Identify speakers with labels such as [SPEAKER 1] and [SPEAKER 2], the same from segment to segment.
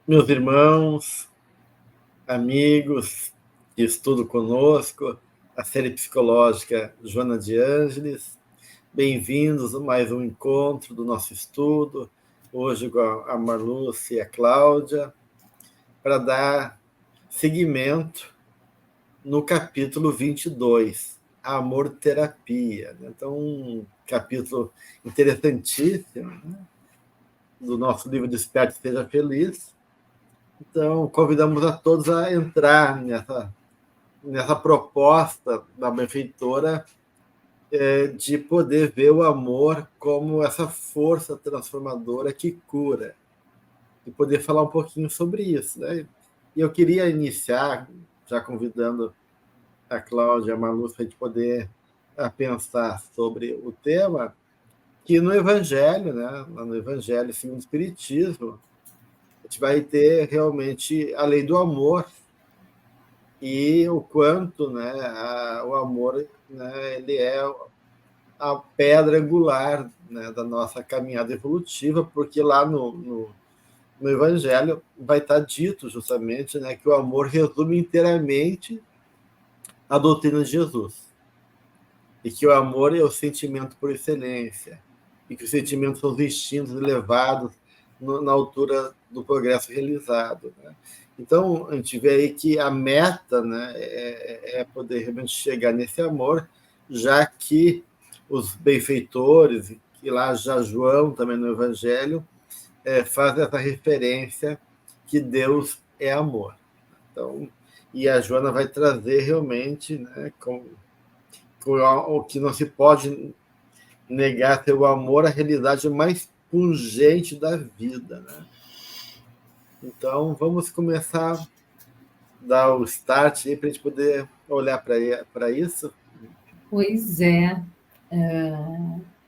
[SPEAKER 1] Meus irmãos, amigos que estudam conosco, a série psicológica Joana de Ângeles, bem-vindos a mais um encontro do nosso estudo, hoje com a Marlúcia e a Cláudia, para dar seguimento no capítulo 22, Amor-terapia. Então, um capítulo interessantíssimo, né, do nosso livro Desperte e Seja Feliz. Então, convidamos a todos a entrar nessa proposta da benfeitora de poder ver o amor como essa força transformadora que cura, e poder falar um pouquinho sobre isso, né? E eu queria iniciar já convidando a Cláudia e a Malu para a gente poder pensar sobre o tema, que no Evangelho, né, no Evangelho segundo o Espiritismo, a gente vai ter realmente a lei do amor e o quanto, né, o amor, né, ele é a pedra angular, né, da nossa caminhada evolutiva, porque lá no Evangelho vai estar dito justamente, né, que o amor resume inteiramente a doutrina de Jesus, e que o amor é o sentimento por excelência, e que os sentimentos são os instintos elevados na altura do progresso realizado, né? Então, a gente vê aí que a meta, né, é poder realmente chegar nesse amor, já que os benfeitores, e lá já João também no Evangelho, faz essa referência que Deus é amor. Então, e a Joana vai trazer realmente, né, com o que não se pode negar ser o amor, a realidade mais pungente da vida, né? Então, vamos começar a dar o start aí para a gente poder olhar para isso.
[SPEAKER 2] Pois é,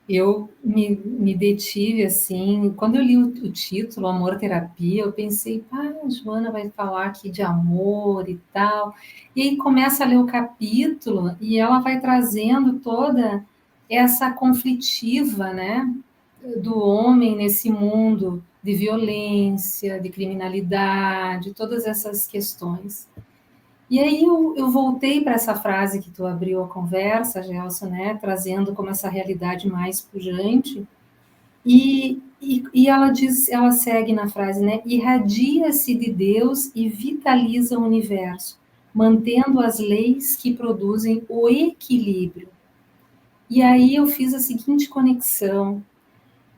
[SPEAKER 2] eu me detive assim, quando eu li o título, Amor Terapia, eu pensei, a Joana vai falar aqui de amor e tal, e aí começa a ler o capítulo e ela vai trazendo toda essa conflitiva, né, do homem nesse mundo de violência, de criminalidade, todas essas questões. E aí eu voltei para essa frase que tu abriu a conversa, Gelson, né, trazendo como essa realidade mais pujante, e ela diz, ela segue na frase, né, irradia-se de Deus e vitaliza o universo, mantendo as leis que produzem o equilíbrio. E aí eu fiz a seguinte conexão: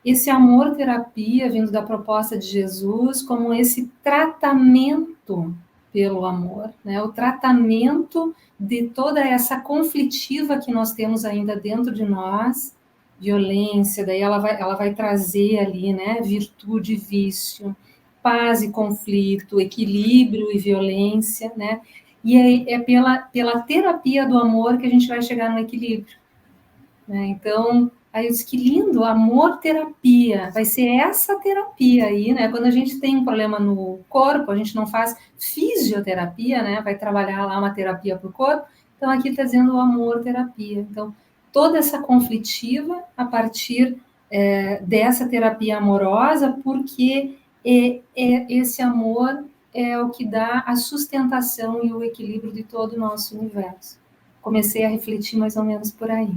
[SPEAKER 2] esse amor-terapia vindo da proposta de Jesus como esse tratamento pelo amor, né? O tratamento de toda essa conflitiva que nós temos ainda dentro de nós, violência, daí ela vai trazer ali, né? Virtude e vício, paz e conflito, equilíbrio e violência, né? E aí é pela terapia do amor que a gente vai chegar no equilíbrio, né? Então, aí eu disse, que lindo, amor-terapia, vai ser essa terapia aí, né? Quando a gente tem um problema no corpo, a gente não faz fisioterapia, né? Vai trabalhar lá uma terapia para o corpo, então aqui está dizendo o amor-terapia. Então, toda essa conflitiva a partir dessa terapia amorosa, porque esse amor é o que dá a sustentação e o equilíbrio de todo o nosso universo. Comecei a refletir mais ou menos por aí.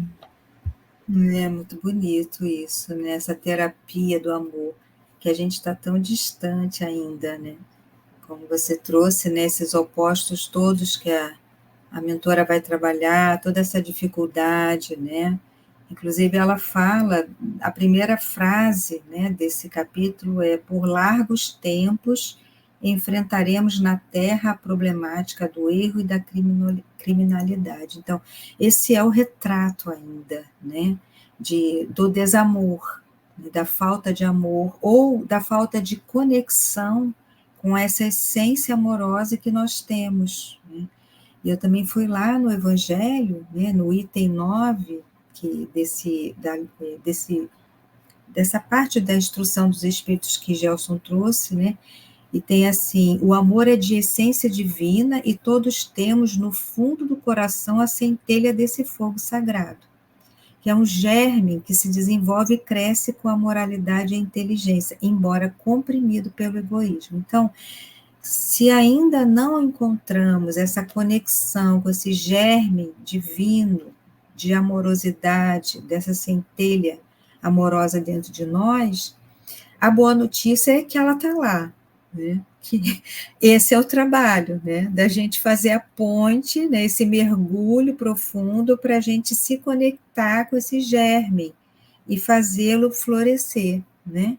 [SPEAKER 3] É muito bonito isso, né? Essa terapia do amor, que a gente está tão distante ainda, né? Como você trouxe, né, esses opostos todos que a mentora vai trabalhar, toda essa dificuldade, né? Inclusive, ela fala, a primeira frase, né, desse capítulo é: por largos tempos enfrentaremos na Terra a problemática do erro e da criminalidade. Então, esse é o retrato ainda, né, do desamor, da falta de amor ou da falta de conexão com essa essência amorosa que nós temos, né? E eu também fui lá no Evangelho, né, no item 9, que dessa parte da instrução dos Espíritos que Gelson trouxe, né, e tem assim: o amor é de essência divina e todos temos no fundo do coração a centelha desse fogo sagrado. que é um germe que se desenvolve e cresce com a moralidade e a inteligência, embora comprimido pelo egoísmo. Então, se ainda não encontramos essa conexão com esse germe divino, de amorosidade, dessa centelha amorosa dentro de nós, a boa notícia é que ela está lá, né? Que esse é o trabalho, né? Da gente fazer a ponte, né? Esse mergulho profundo para a gente se conectar com esse germe e fazê-lo florescer, né?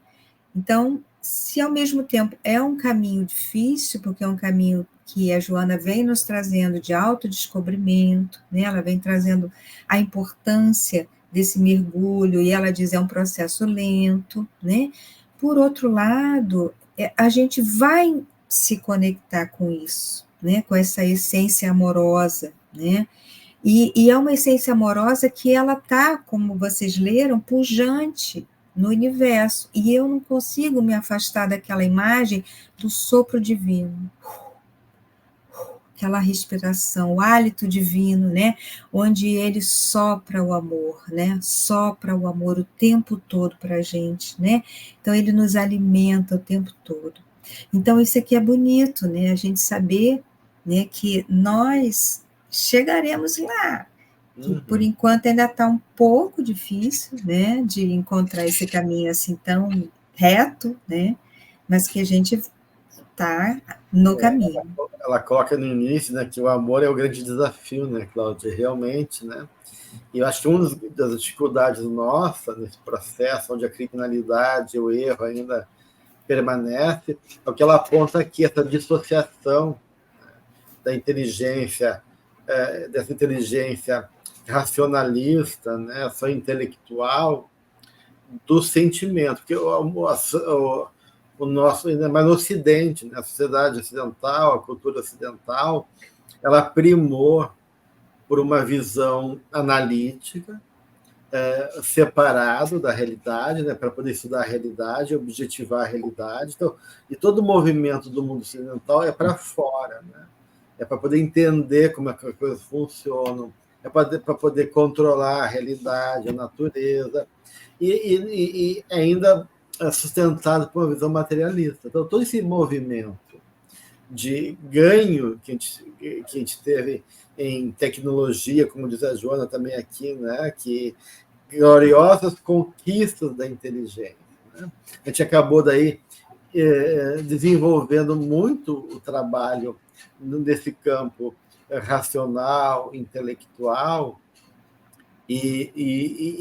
[SPEAKER 3] Então, se ao mesmo tempo é um caminho difícil, porque é um caminho que a Joana vem nos trazendo de autodescobrimento, né? Ela vem trazendo a importância desse mergulho, e ela diz é um processo lento, né? Por outro lado, a gente vai se conectar com isso, né? Com essa essência amorosa, né? E é uma essência amorosa que ela está, como vocês leram, pujante no universo. E eu não consigo me afastar daquela imagem do sopro divino. Aquela respiração, o hálito divino, né? Onde ele sopra o amor, né? Sopra o amor o tempo todo para a gente, né? Então, ele nos alimenta o tempo todo. Então, isso aqui é bonito, né? A gente saber, né, que nós chegaremos lá, que por enquanto ainda está um pouco difícil, né, de encontrar esse caminho assim tão reto, né, mas que a gente está no caminho.
[SPEAKER 1] Ela coloca no início, né, que o amor é o grande desafio, né, Cláudia, realmente, né, e eu acho que uma das dificuldades nossa nesse processo, onde a criminalidade, o erro ainda permanece, é o que ela aponta aqui, essa dissociação da inteligência, dessa inteligência racionalista, né, só intelectual, do sentimento, porque o nosso, ainda mais no Ocidente, né, a sociedade ocidental, a cultura ocidental, ela primou por uma visão analítica, separado da realidade, né, para poder estudar a realidade, objetivar a realidade. Então, e todo o movimento do mundo ocidental é para fora, né? É para poder entender como é que as coisas funcionam, é para poder controlar a realidade, a natureza, e ainda é sustentado por uma visão materialista. Então, todo esse movimento de ganho que a gente teve em tecnologia, como diz a Joana também aqui, né, que gloriosas conquistas da inteligência, né? A gente acabou daí desenvolvendo muito o trabalho nesse campo racional, intelectual, e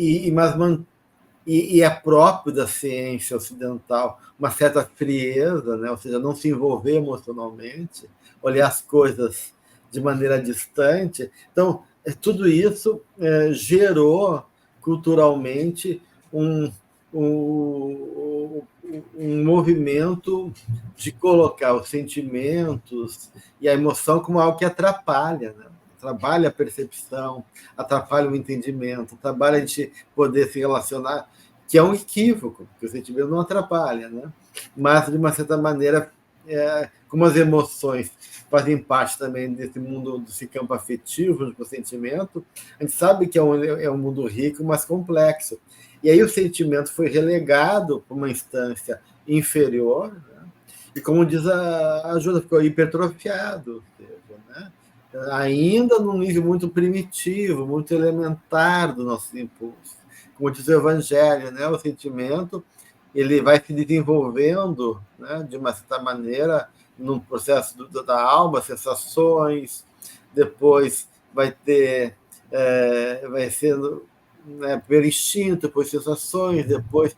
[SPEAKER 1] é próprio da ciência ocidental uma certa frieza, né? Ou seja, não se envolver emocionalmente, olhar as coisas de maneira distante. Então, tudo isso gerou culturalmente um movimento de colocar os sentimentos e a emoção como algo que atrapalha, né? Atrapalha a percepção, atrapalha o entendimento, atrapalha a gente poder se relacionar, que é um equívoco, porque o sentimento não atrapalha, né? Mas, de uma certa maneira, como as emoções fazem parte também desse mundo, desse campo afetivo, do sentimento, a gente sabe que é um mundo rico, mas complexo. E aí o sentimento foi relegado para uma instância inferior, né? E, como diz a Júlia, ficou hipertrofiado, ou seja, né? Ainda num nível muito primitivo, muito elementar do nosso impulso. Como diz o Evangelho, né? O sentimento ele vai se desenvolvendo, né, de uma certa maneira, num processo da alma, sensações, depois vai sendo, né, pelo instinto, depois sensações, depois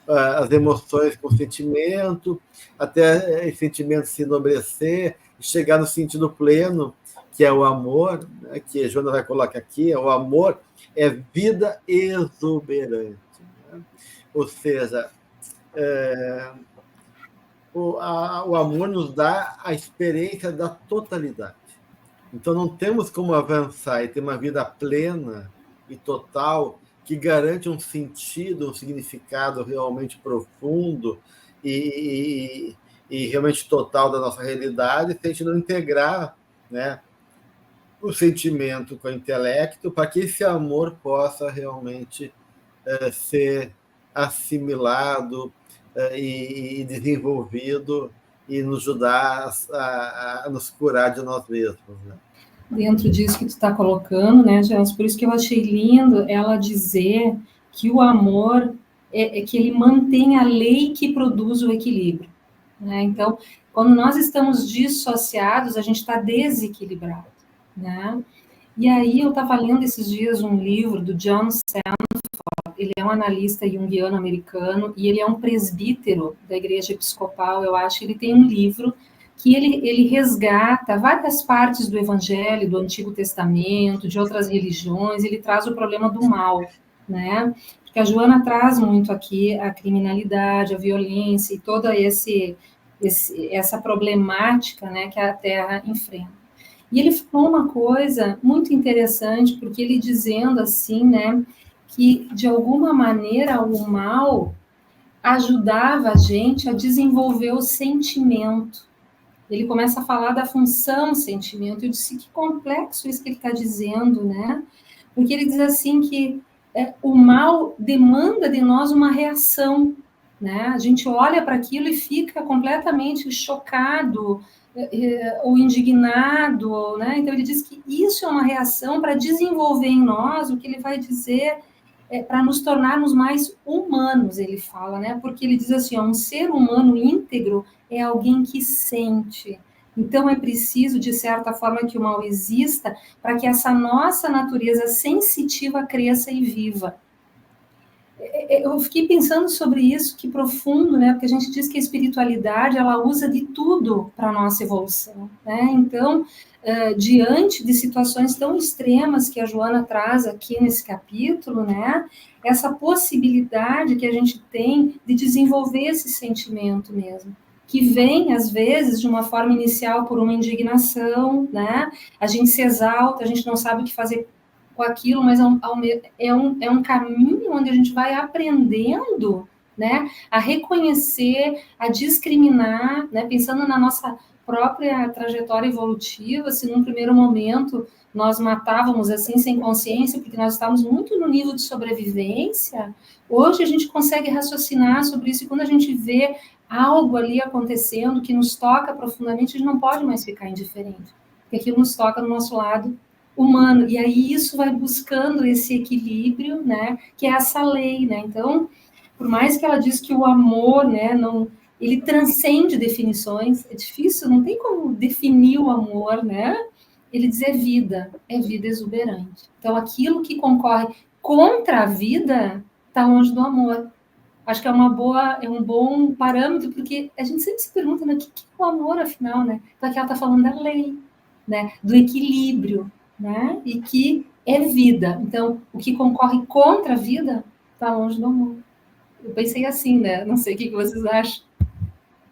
[SPEAKER 1] as emoções com sentimento, até esse sentimento se enobrecer, chegar no sentido pleno, que é o amor, né, que a Joana vai colocar aqui, o amor é vida exuberante, né? Ou seja, o amor nos dá a experiência da totalidade. Então, não temos como avançar e ter uma vida plena e total que garante um sentido, um significado realmente profundo e realmente total da nossa realidade, se a gente não integrar, né, o sentimento com o intelecto, para que esse amor possa realmente ser assimilado e desenvolvido e nos ajudar a nos curar de nós mesmos, né?
[SPEAKER 2] Dentro disso que tu está colocando, né, Gels? Por isso que eu achei lindo ela dizer que o amor é que ele mantém a lei que produz o equilíbrio, né? Então, quando nós estamos dissociados, a gente está desequilibrado, né? E aí eu estava lendo esses dias um livro do John Sandford. Ele é um analista junguiano americano e ele é um presbítero da Igreja Episcopal, eu acho. Ele tem um livro que ele resgata várias partes do Evangelho, do Antigo Testamento, de outras religiões. Ele traz o problema do mal, né? Porque a Joana traz muito aqui a criminalidade, a violência e toda essa problemática, né, que a Terra enfrenta. E ele falou uma coisa muito interessante, porque ele dizendo assim, né, que de alguma maneira o mal ajudava a gente a desenvolver o sentimento. Ele começa a falar da função sentimento. Eu disse, que complexo isso que ele está dizendo, né? Porque ele diz assim que o mal demanda de nós uma reação, né? A gente olha para aquilo e fica completamente chocado ou indignado, né? Então ele diz que isso é uma reação para desenvolver em nós o que ele vai dizer para nos tornarmos mais humanos, ele fala, né? Porque ele diz assim, ó, um ser humano íntegro é alguém que sente. Então é preciso, de certa forma, que o mal exista para que essa nossa natureza sensitiva cresça e viva. Eu fiquei pensando sobre isso, que profundo, né? Porque a gente diz que a espiritualidade, ela usa de tudo para a nossa evolução, né? Então, diante de situações tão extremas que a Joana traz aqui nesse capítulo, né? Essa possibilidade que a gente tem de desenvolver esse sentimento mesmo, que vem, às vezes, de uma forma inicial por uma indignação, né? A gente se exalta, a gente não sabe o que fazer com aquilo, mas é um caminho onde a gente vai aprendendo, né, a reconhecer, a discriminar, né, pensando na nossa própria trajetória evolutiva. Se num primeiro momento nós matávamos assim sem consciência, porque nós estávamos muito no nível de sobrevivência, hoje a gente consegue raciocinar sobre isso, e quando a gente vê algo ali acontecendo que nos toca profundamente, a gente não pode mais ficar indiferente, porque aquilo nos toca no nosso lado humano, e aí isso vai buscando esse equilíbrio, né, que é essa lei, né, então, por mais que ela diz que o amor, né, não, ele transcende definições, é difícil, não tem como definir o amor, né, ele diz é vida exuberante, então aquilo que concorre contra a vida está longe do amor. Acho que é um bom parâmetro, porque a gente sempre se pergunta, né, o que é o amor, afinal, né, então aqui ela está falando da lei, né, do equilíbrio, né? E que é vida. Então, o que concorre contra a vida está longe do amor. Eu pensei assim, né? Não sei o que vocês acham.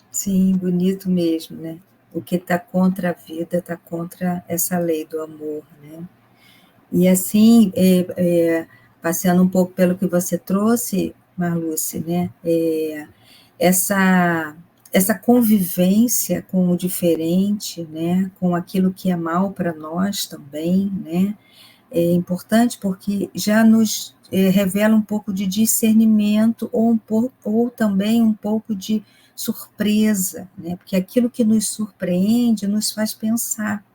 [SPEAKER 3] Sim, bonito mesmo, né? O que está contra a vida está contra essa lei do amor, né? E assim, passeando um pouco pelo que você trouxe, Marluce, né? Essa convivência com o diferente, né? Com aquilo que é mal para nós também, né? É importante porque já nos revela um pouco de discernimento ou também um pouco de surpresa, né? Porque aquilo que nos surpreende nos faz pensar,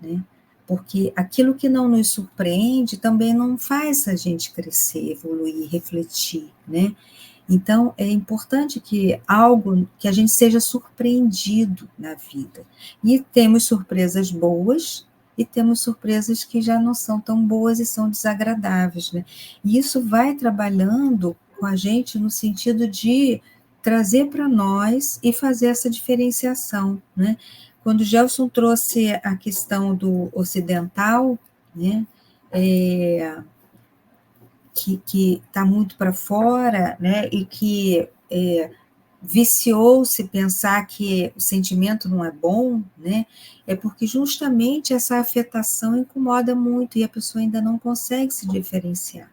[SPEAKER 3] né? Porque aquilo que não nos surpreende também não faz a gente crescer, evoluir, refletir, né? Então, é importante que a gente seja surpreendido na vida. E temos surpresas boas e temos surpresas que já não são tão boas e são desagradáveis, né? E isso vai trabalhando com a gente no sentido de trazer para nós e fazer essa diferenciação, né? Quando o Gelson trouxe a questão do ocidental, né? Que está muito para fora, né? E que viciou-se pensar que o sentimento não é bom, né? É porque justamente essa afetação incomoda muito e a pessoa ainda não consegue se diferenciar.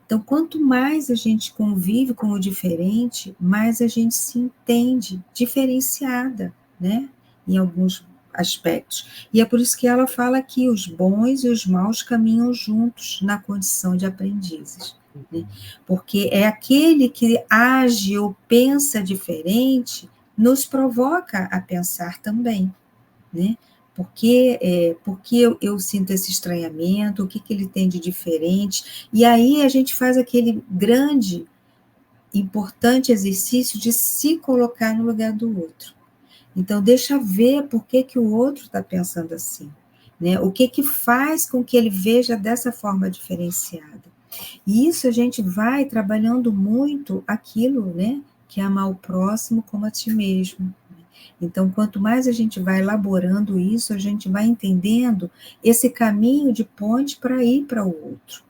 [SPEAKER 3] Então, quanto mais a gente convive com o diferente, mais a gente se entende diferenciada, né? Em alguns aspectos. E é por isso que ela fala que os bons e os maus caminham juntos na condição de aprendizes. Né? Porque é aquele que age ou pensa diferente, nos provoca a pensar também. Né? Porque eu sinto esse estranhamento, o que ele tem de diferente, e aí a gente faz aquele grande, importante exercício de se colocar no lugar do outro. Então, deixa ver por que o outro está pensando assim, né? O que faz com que ele veja dessa forma diferenciada. E isso a gente vai trabalhando muito aquilo, né? Que é amar o próximo como a ti mesmo. Então, quanto mais a gente vai elaborando isso, a gente vai entendendo esse caminho de ponte para ir para o outro,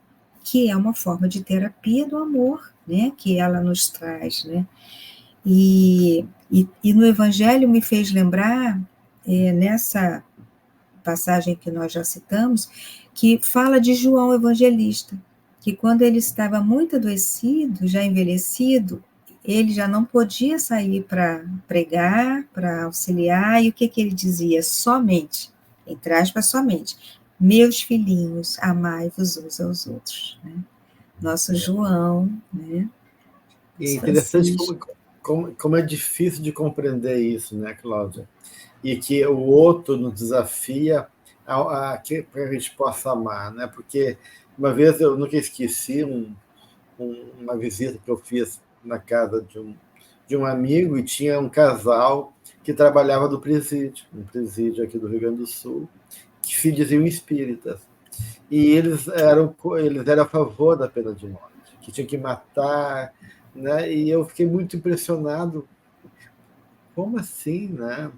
[SPEAKER 3] que é uma forma de terapia do amor, né? Que ela nos traz, né? E no Evangelho me fez lembrar, nessa passagem que nós já citamos, que fala de João Evangelista, que quando ele estava muito adoecido, já envelhecido, ele já não podia sair para pregar, para auxiliar, e o que ele dizia? Somente, entre aspas, somente, meus filhinhos, amai-vos uns aos outros. Né? Nosso João, né?
[SPEAKER 1] E é interessante como é difícil de compreender isso, né, Cláudia? E que o outro nos desafia para que a gente possa amar, né? Porque uma vez eu nunca esqueci uma visita que eu fiz na casa de um amigo, e tinha um casal que trabalhava no presídio, um presídio aqui do Rio Grande do Sul, que se diziam espíritas. E eles eram a favor da pena de morte, que tinha que matar, né? E eu fiquei muito impressionado. Como assim, né?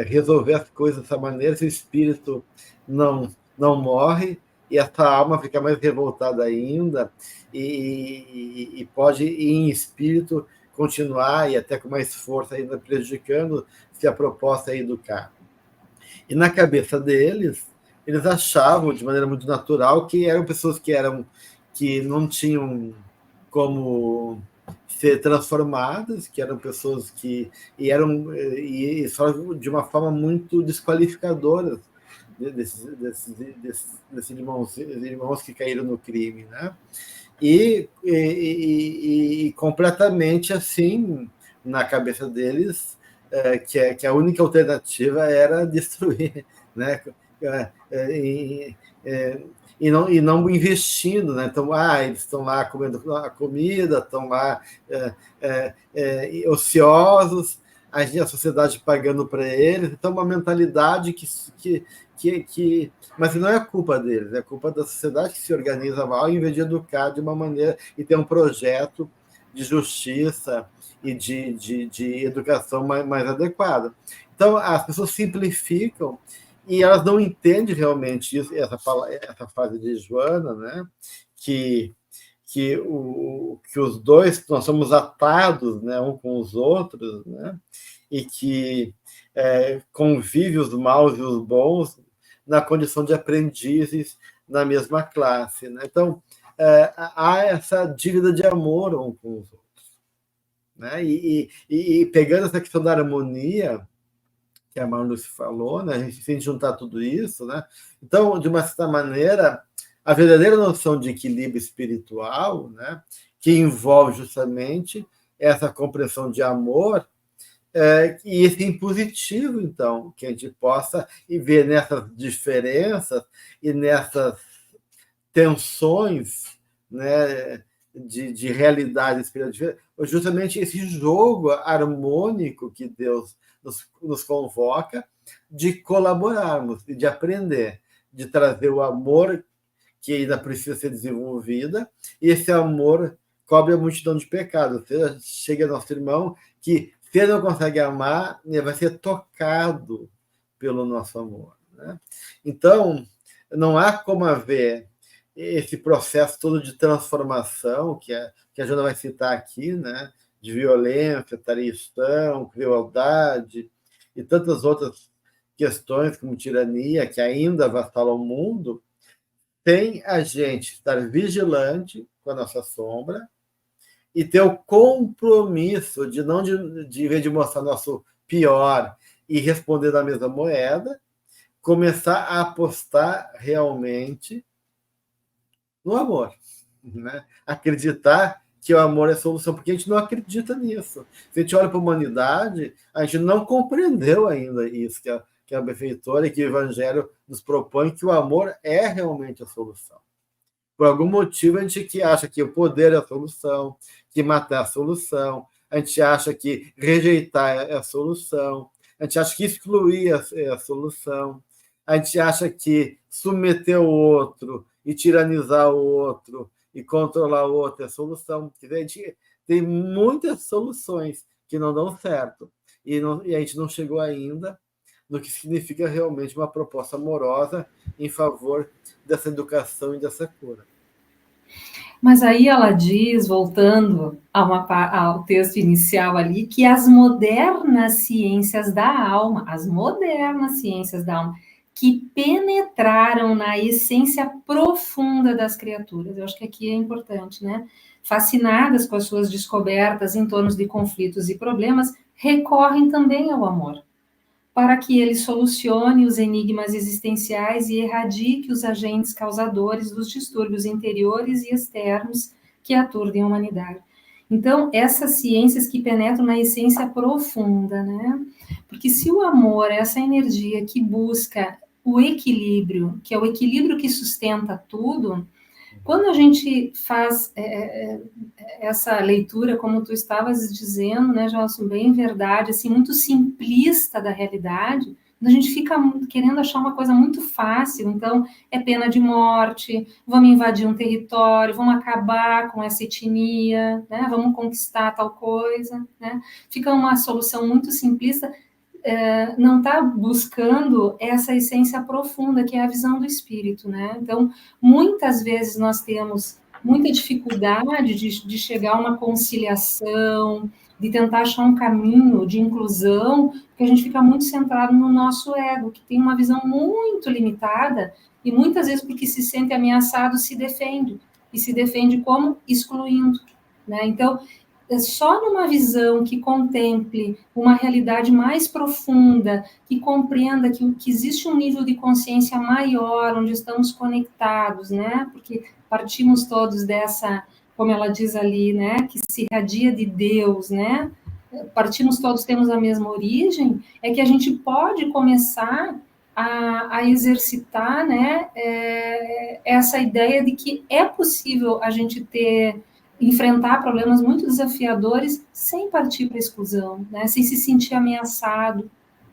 [SPEAKER 1] Resolver as coisas dessa maneira, se o espírito não morre, e essa alma fica mais revoltada ainda, e pode, em espírito, continuar, e até com mais força ainda prejudicando, se a proposta é educar. E na cabeça deles, eles achavam, de maneira muito natural, que eram pessoas que não tinham como ser transformadas, que eram pessoas que só de uma forma muito desqualificadora desses irmãos que caíram no crime, né? E completamente assim, na cabeça deles, que a única alternativa era destruir, né? E não investindo, né? Então, eles estão lá comendo a comida, estão lá ociosos, a sociedade pagando para eles. Então, uma mentalidade mas não é culpa deles, é culpa da sociedade que se organiza mal, em vez de educar de uma maneira e ter um projeto de justiça e de educação mais adequada. Então, as pessoas simplificam e elas não entendem realmente isso, essa fase de Joana, né? que os dois, nós somos atados, né, um com os outros, né? E que convive os maus e os bons na condição de aprendizes na mesma classe, né? Então, há essa dívida de amor um com os outros, né? E pegando essa questão da harmonia que a Marluce falou, né? A gente tem que juntar tudo isso, né? Então, de uma certa maneira, a verdadeira noção de equilíbrio espiritual, né, que envolve justamente essa compreensão de amor, e esse impositivo, então, que a gente possa ver nessas diferenças e nessas tensões, né, de realidade espiritual, justamente esse jogo harmônico que Deus nos convoca de colaborarmos e de aprender, de trazer o amor que ainda precisa ser desenvolvida, e esse amor cobre a multidão de pecados. Ou seja, chega nosso irmão que, se ele não consegue amar, ele vai ser tocado pelo nosso amor, né? Então, não há como haver esse processo todo de transformação que a Joana vai citar aqui, né? De violência, traição, crueldade e tantas outras questões como tirania que ainda avassalam o mundo, tem a gente estar vigilante com a nossa sombra e ter o compromisso de não, em vez de mostrar nosso pior e responder da mesma moeda, começar a apostar realmente no amor, né? Acreditar que o amor é a solução, porque a gente não acredita nisso. Se a gente olha para a humanidade, a gente não compreendeu ainda isso, que a benfeitora e que o Evangelho nos propõe, que o amor é realmente a solução. Por algum motivo, a gente acha que o poder é a solução, que matar é a solução, a gente acha que rejeitar é a solução, a gente acha que excluir é a solução, a gente acha que submeter o outro e tiranizar o outro e controlar o outro é a solução. A gente tem muitas soluções que não dão certo e a gente não chegou ainda no que significa realmente uma proposta amorosa em favor dessa educação e dessa cura.
[SPEAKER 2] Mas aí ela diz, voltando ao texto inicial ali, que as modernas ciências da alma, que penetraram na essência profunda das criaturas, eu acho que aqui é importante, né? Fascinadas com as suas descobertas em torno de conflitos e problemas, recorrem também ao amor, para que ele solucione os enigmas existenciais e erradique os agentes causadores dos distúrbios interiores e externos que aturdem a humanidade. Então, essas ciências que penetram na essência profunda, né? Porque se o amor é essa energia que busca o equilíbrio, que é o equilíbrio que sustenta tudo, quando a gente faz essa leitura, como tu estavas dizendo, né, Gelson, bem verdade, assim, muito simplista da realidade, a gente fica querendo achar uma coisa muito fácil, então é pena de morte, vamos invadir um território, vamos acabar com essa etnia, né, vamos conquistar tal coisa, né, fica uma solução muito simplista, não está buscando essa essência profunda, que é a visão do espírito, né? Então, muitas vezes nós temos muita dificuldade de chegar a uma conciliação, de tentar achar um caminho de inclusão, porque a gente fica muito centrado no nosso ego, que tem uma visão muito limitada, e muitas vezes, porque se sente ameaçado, se defende. E se defende como? Excluindo, né? Então, só numa visão que contemple uma realidade mais profunda, que compreenda que existe um nível de consciência maior, onde estamos conectados, né? Porque partimos todos dessa, como ela diz ali, né? Que se irradia de Deus, né? Partimos todos, temos a mesma origem, é que a gente pode começar a exercitar, né? Essa ideia de que é possível a gente enfrentar problemas muito desafiadores sem partir para a exclusão, né? Sem se sentir ameaçado,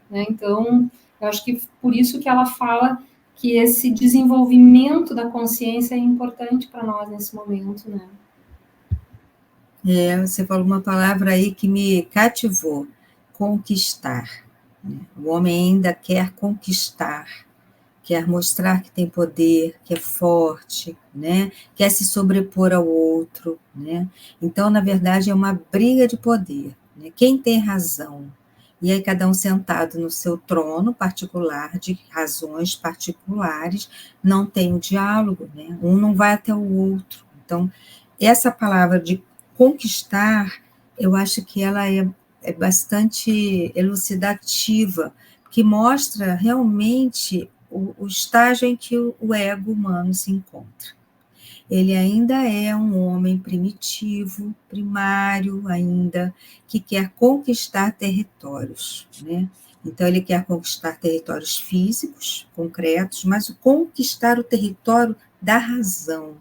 [SPEAKER 2] né? Então, eu acho que por isso que ela fala que esse desenvolvimento da consciência é importante para nós nesse momento, né?
[SPEAKER 3] Você falou uma palavra aí que me cativou, conquistar. O homem ainda quer conquistar, quer mostrar que tem poder, que é forte, né? Quer se sobrepor ao outro, né? Então, na verdade, é uma briga de poder, né? Quem tem razão? E aí cada um sentado no seu trono particular, de razões particulares, não tem o diálogo, né? Um não vai até o outro. Então, essa palavra de conquistar, eu acho que ela é bastante elucidativa, que mostra realmente o estágio em que o ego humano se encontra. Ele ainda é um homem primitivo, primário ainda, que quer conquistar territórios, né? Então, ele quer conquistar territórios físicos, concretos, mas conquistar o território da razão,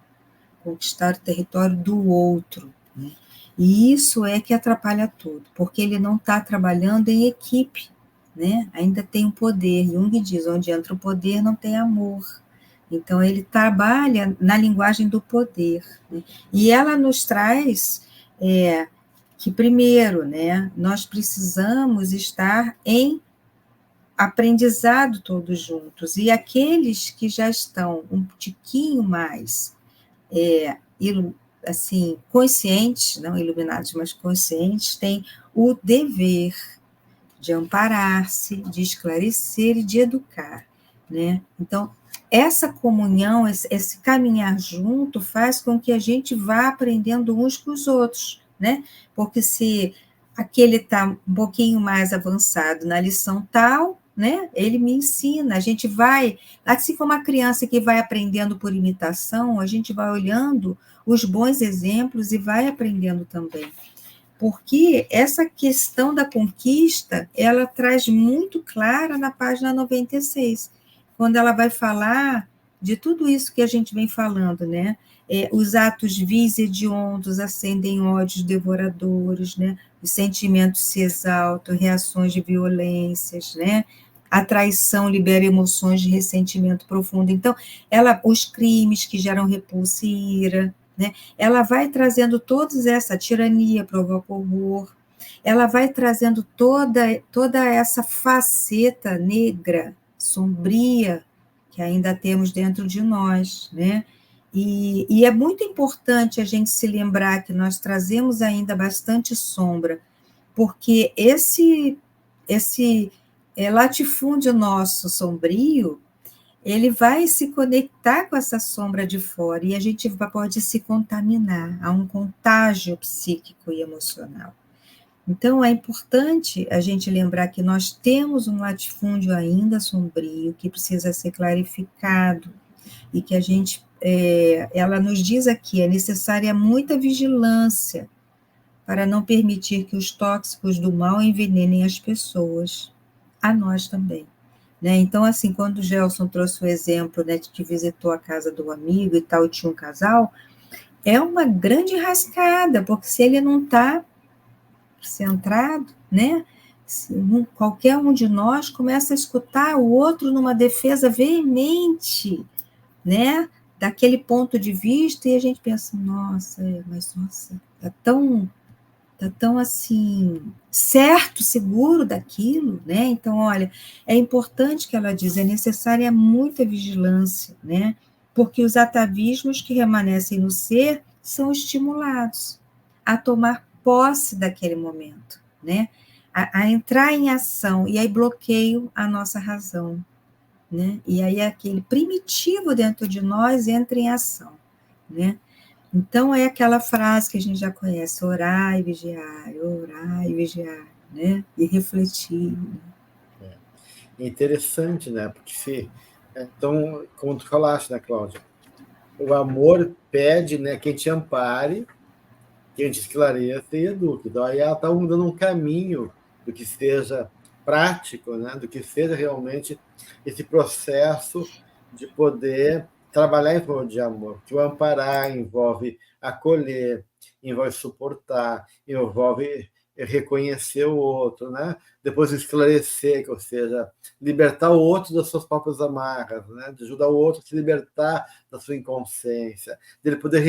[SPEAKER 3] conquistar o território do outro, né? E isso é que atrapalha tudo, porque ele não está trabalhando em equipe, né? Ainda tem o poder. Jung diz, onde entra o poder não tem amor. Então, ele trabalha na linguagem do poder, né? E ela nos traz que, primeiro, né, nós precisamos estar em aprendizado todos juntos, e aqueles que já estão um tiquinho mais assim, conscientes, não iluminados, mas conscientes, têm o dever de amparar-se, de esclarecer e de educar, né? Então, essa comunhão, esse caminhar junto faz com que a gente vá aprendendo uns com os outros, né? Porque se aquele está um pouquinho mais avançado na lição tal, né? Ele me ensina, a gente vai, assim como a criança que vai aprendendo por imitação, a gente vai olhando os bons exemplos e vai aprendendo também. Porque essa questão da conquista, ela traz muito clara na página 96, quando ela vai falar de tudo isso que a gente vem falando, né? Os atos vis hediondos acendem ódios devoradores, né? Os sentimentos se exaltam, reações de violências, né? A traição libera emoções de ressentimento profundo. Então, os crimes que geram repulsa e ira, né? Ela vai trazendo toda essa tirania, provoca horror, ela vai trazendo toda essa faceta negra, sombria, que ainda temos dentro de nós, né? E é muito importante a gente se lembrar que nós trazemos ainda bastante sombra, porque esse latifúndio nosso sombrio, ele vai se conectar com essa sombra de fora e a gente pode se contaminar, há um contágio psíquico e emocional. Então, é importante a gente lembrar que nós temos um latifúndio ainda sombrio, que precisa ser clarificado, e que a gente, ela nos diz aqui, é necessária muita vigilância para não permitir que os tóxicos do mal envenenem as pessoas, a nós também. Né? Então, assim, quando o Gelson trouxe o exemplo, né, de que visitou a casa do amigo e tal, e tinha um casal, é uma grande rascada, porque se ele não está centrado, né, qualquer um de nós começa a escutar o outro numa defesa veemente, né, daquele ponto de vista, e a gente pensa, nossa, tá tão assim, certo, seguro daquilo, né? Então, olha, é importante que ela diz, é necessária muita vigilância, né? Porque os atavismos que remanescem no ser são estimulados a tomar posse daquele momento, né? A entrar em ação, e aí bloqueiam a nossa razão, né? E aí aquele primitivo dentro de nós entra em ação, né? Então, é aquela frase que a gente já conhece, orar e vigiar, né? E refletir.
[SPEAKER 1] É interessante, né? Porque então, como tu falaste, né, Cláudia? O amor pede, né, que a gente ampare, que a gente esclareça e eduque. Então, aí ela está dando um caminho do que seja prático, né? Do que seja realmente esse processo de poder trabalhar em prol de amor. Que o amparar envolve acolher, envolve suportar, envolve reconhecer o outro, né? Depois esclarecer, ou seja, libertar o outro das suas próprias amarras, né? De ajudar o outro a se libertar da sua inconsciência, dele poder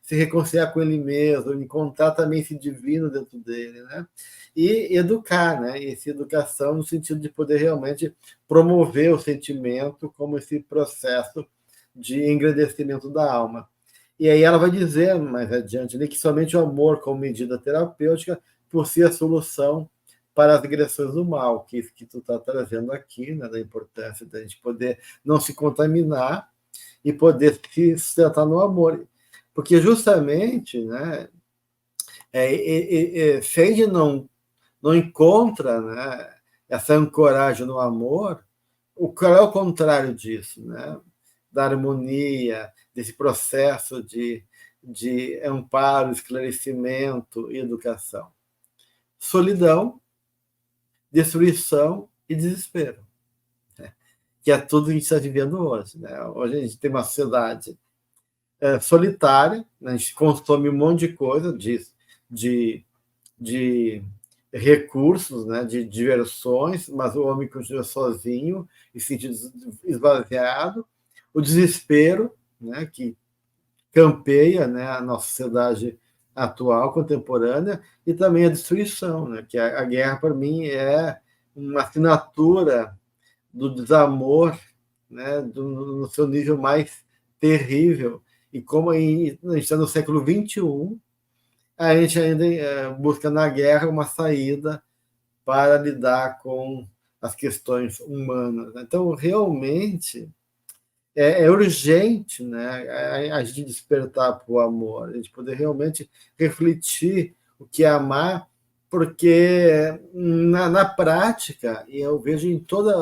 [SPEAKER 1] se reconciliar com ele mesmo, encontrar também esse divino dentro dele, né? E educar, né? E essa educação no sentido de poder realmente promover o sentimento como esse processo de engrandecimento da alma. E aí ela vai dizer mais adiante que somente o amor como medida terapêutica por si é a solução para as agressões do mal, que tu está trazendo aqui, né, da importância da gente poder não se contaminar e poder se sustentar no amor. Porque justamente, né, se a gente não encontra, né, essa ancoragem no amor, qual é o contrário disso, né? Da harmonia, desse processo de amparo, esclarecimento e educação. Solidão, destruição e desespero, né? Que é tudo que a gente está vivendo hoje. Né? Hoje a gente tem uma sociedade solitária, né? A gente consome um monte de coisa, de recursos, né? De diversões, mas o homem continua sozinho e se sentindo esvaziado. O desespero, né? Que campeia, né, a nossa sociedade atual, contemporânea, e também a destruição, né, que a guerra, para mim, é uma assinatura do desamor, né, no seu nível mais terrível, e como a gente está no século XXI, a gente ainda busca na guerra uma saída para lidar com as questões humanas. Então, realmente, é urgente, né, a gente despertar para o amor, a gente poder realmente refletir o que é amar, porque na prática, e eu vejo em todos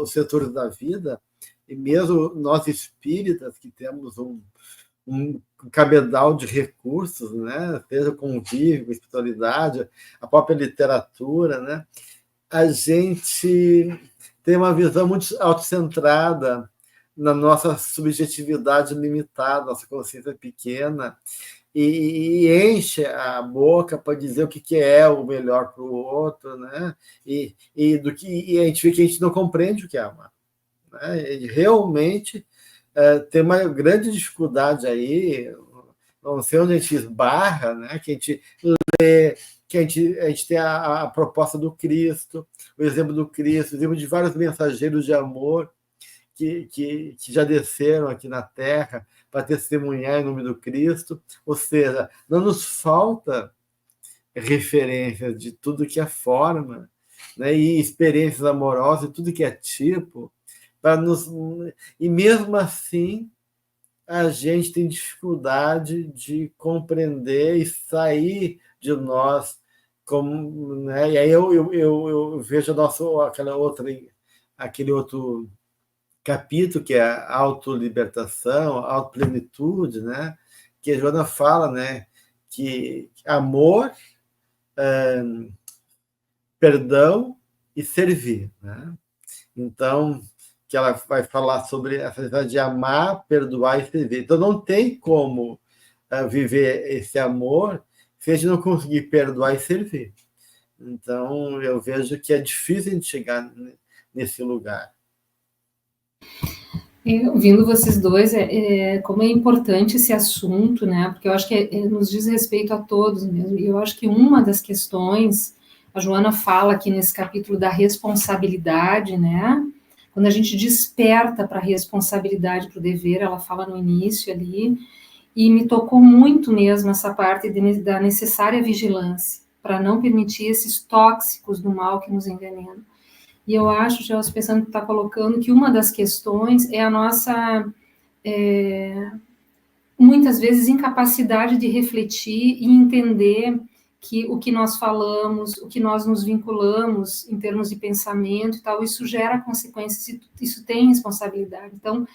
[SPEAKER 1] os setores da vida, e mesmo nós espíritas, que temos um cabedal de recursos, né? Seja convívio, espiritualidade, a própria literatura, né? A gente tem uma visão muito autocentrada na nossa subjetividade limitada, nossa consciência pequena, e enche a boca para dizer o que é o melhor para o outro, né? E a gente vê que a gente não compreende o que é amar, né? E realmente tem uma grande dificuldade aí, não sei onde a gente esbarra, né? Que a gente lê, que a gente tem a proposta do Cristo, o exemplo do Cristo, o exemplo de vários mensageiros de amor que já desceram aqui na Terra para testemunhar em nome do Cristo. Ou seja, não nos falta referência de tudo que é forma, né? E experiências amorosas, tudo que é tipo, para nos... E mesmo assim, a gente tem dificuldade de compreender e sair de nós, como, né? E aí eu vejo aquele outro capítulo que é a autolibertação, a autoplenitude, né? Que a Joana fala, né? Que amor, perdão e servir, né? Então, que ela vai falar sobre essa necessidade de amar, perdoar e servir. Então, não tem como viver esse amor se a gente não conseguir perdoar e servir. Então, eu vejo que é difícil a gente chegar nesse lugar.
[SPEAKER 2] Ouvindo vocês dois, como é importante esse assunto, né? Porque eu acho que nos diz respeito a todos mesmo. E eu acho que uma das questões, a Joana fala aqui nesse capítulo da responsabilidade, né? Quando a gente desperta para a responsabilidade, para o dever, ela fala no início ali, e me tocou muito mesmo essa parte da necessária vigilância, para não permitir esses tóxicos do mal que nos envenenam. E eu acho, já pensando que está colocando, que uma das questões é a nossa, muitas vezes, incapacidade de refletir e entender que o que nós falamos, o que nós nos vinculamos em termos de pensamento e tal, isso gera consequências, isso tem responsabilidade. Então,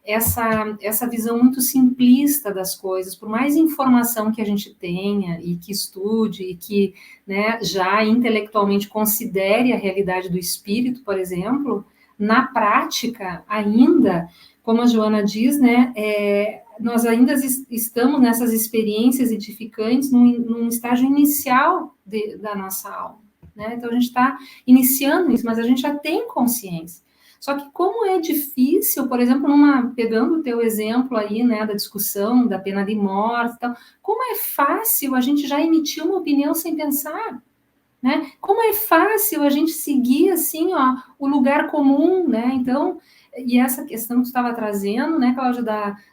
[SPEAKER 2] essa visão muito simplista das coisas, por mais informação que a gente tenha e que estude e que, né, já intelectualmente considere a realidade do espírito, por exemplo, na prática ainda, como a Joana diz, né, nós ainda estamos nessas experiências edificantes num estágio inicial da nossa alma, né? Então a gente está iniciando isso, mas a gente já tem consciência. Só que como é difícil, por exemplo, pegando o teu exemplo aí, né, da discussão da pena de morte e tal, como é fácil a gente já emitir uma opinião sem pensar, né? Como é fácil a gente seguir, assim, ó, o lugar comum, né? Então, e essa questão que tu estava trazendo, né, Cláudia,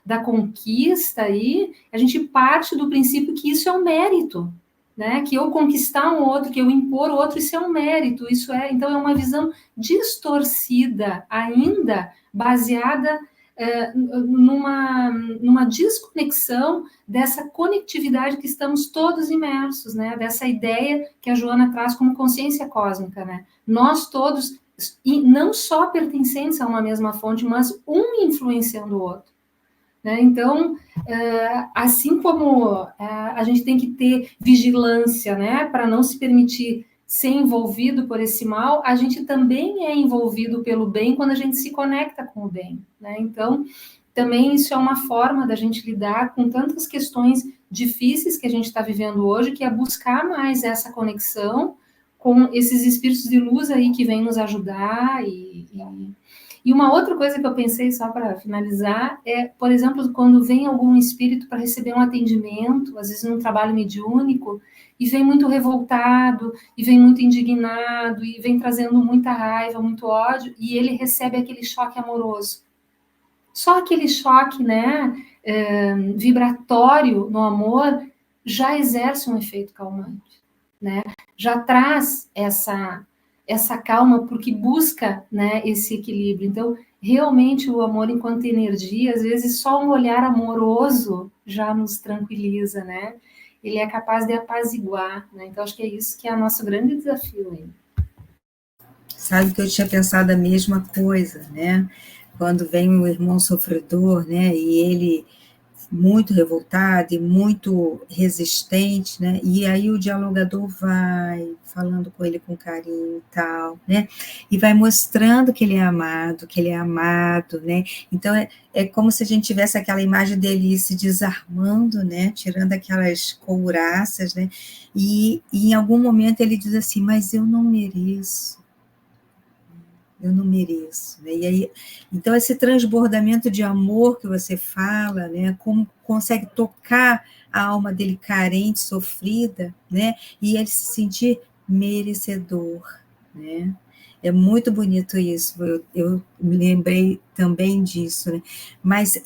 [SPEAKER 2] da conquista aí, a gente parte do princípio que isso é um mérito, né? Que eu conquistar um outro, que eu impor o outro, isso é um mérito, então é uma visão distorcida ainda, baseada numa desconexão dessa conectividade que estamos todos imersos, né? Dessa ideia que a Joana traz como consciência cósmica, né? Nós todos, e não só pertencentes a uma mesma fonte, mas um influenciando o outro, né? Então, assim como a gente tem que ter vigilância, né, para não se permitir ser envolvido por esse mal, a gente também é envolvido pelo bem quando a gente se conecta com o bem, né? Então, também isso é uma forma da gente lidar com tantas questões difíceis que a gente está vivendo hoje, que é buscar mais essa conexão com esses espíritos de luz aí que vêm nos ajudar. E uma outra coisa que eu pensei, só para finalizar, é, por exemplo, quando vem algum espírito para receber um atendimento, às vezes num trabalho mediúnico, e vem muito revoltado, e vem muito indignado, e vem trazendo muita raiva, muito ódio, e ele recebe aquele choque amoroso. Só aquele choque, né, vibratório no amor, já exerce um efeito calmante, né? Já traz essa calma, porque busca, né, esse equilíbrio. Então, realmente, o amor enquanto energia, às vezes só um olhar amoroso já nos tranquiliza, né? ele é capaz de apaziguar, né? Então, acho que é isso que é o nosso grande desafio aí.
[SPEAKER 3] Sabe que eu tinha pensado a mesma coisa, né? Quando vem o irmão sofredor, né? E ele muito revoltado e muito resistente, né? E aí o dialogador vai falando com ele com carinho e tal, né? E vai mostrando que ele é amado, né? Então é como se a gente tivesse aquela imagem dele se desarmando, né? Tirando aquelas couraças, né? E em algum momento ele diz assim, mas eu não mereço. Eu não mereço, né? E aí, então esse transbordamento de amor que você fala, né? Como consegue tocar a alma dele carente, sofrida, né? E ele se sentir merecedor, né? É muito bonito isso. Eu me lembrei também disso, né? Mas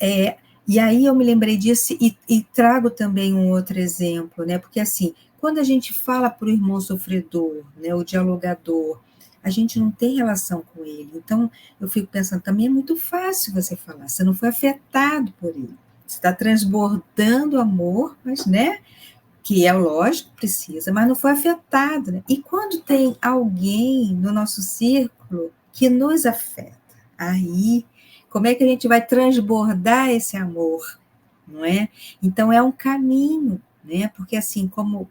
[SPEAKER 3] e aí eu me lembrei disso e trago também um outro exemplo, né? Porque assim, quando a gente fala para o irmão sofredor, né? O dialogador, a gente não tem relação com ele. Então, eu fico pensando, também é muito fácil você falar, você não foi afetado por ele. Você está transbordando amor, mas, né, que é lógico, precisa, mas não foi afetado. Né? E quando tem alguém no nosso círculo que nos afeta, aí, como é que a gente vai transbordar esse amor? Não é? Então, é um caminho, né? Porque, assim, como